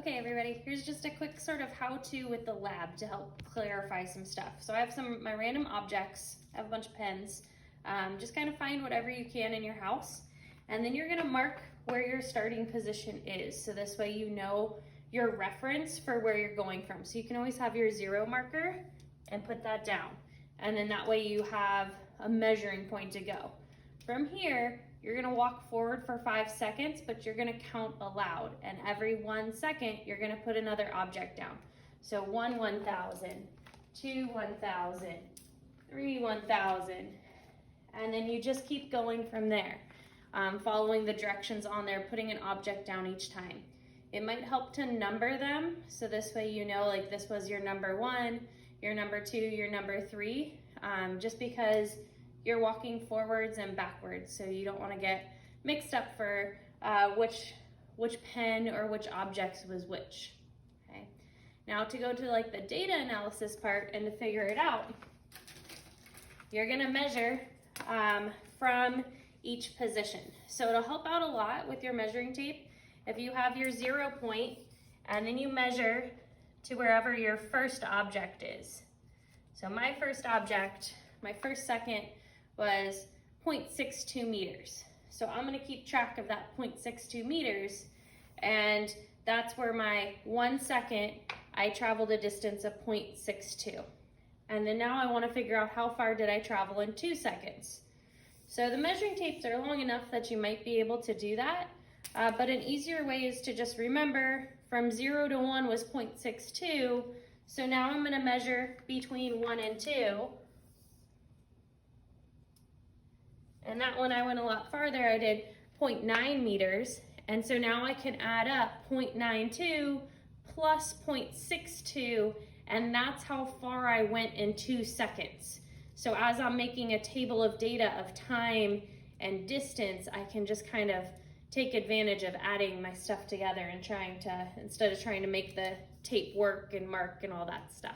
Okay, everybody, here's just a quick sort of how-to with the lab to help clarify some stuff. So I have my random objects, I have a bunch of pens. Just kind of find whatever you can in your house, and then you're gonna mark where your starting position is. So this way you know your reference for where you're going from. So you can always have your 0 marker and put that down. And then that way you have a measuring point to go. From here, you're gonna walk forward for 5 seconds, but you're gonna count aloud. And every 1 second, you're gonna put another object down. So 1, 1,000, 2, 1,000, 3, 1,000. And then you just keep going from there, following the directions on there, putting an object down each time. It might help to number them. So this way you know, like this was your number 1, your number 2, your number 3, just because you're walking forwards and backwards, so you don't want to get mixed up for which pen or which objects was which. Okay. Now to go to like the data analysis part and to figure it out, you're gonna measure from each position. So it'll help out a lot with your measuring tape if you have your 0 point and then you measure to wherever your first object is. So my first object, my first second was 0.62 meters. So I'm gonna keep track of that 0.62 meters, and that's where my 1 second, I traveled a distance of 0.62. And then now I wanna figure out how far did I travel in 2 seconds. So the measuring tapes are long enough that you might be able to do that, but an easier way is to just remember from 0 to 1 was 0.62, so now I'm gonna measure between 1 and 2. And that one I went a lot farther, I did 0.9 meters. And so now I can add up 0.92 plus 0.62, and that's how far I went in 2 seconds. So as I'm making a table of data of time and distance, I can just kind of take advantage of adding my stuff together and instead of trying to make the tape work and mark and all that stuff.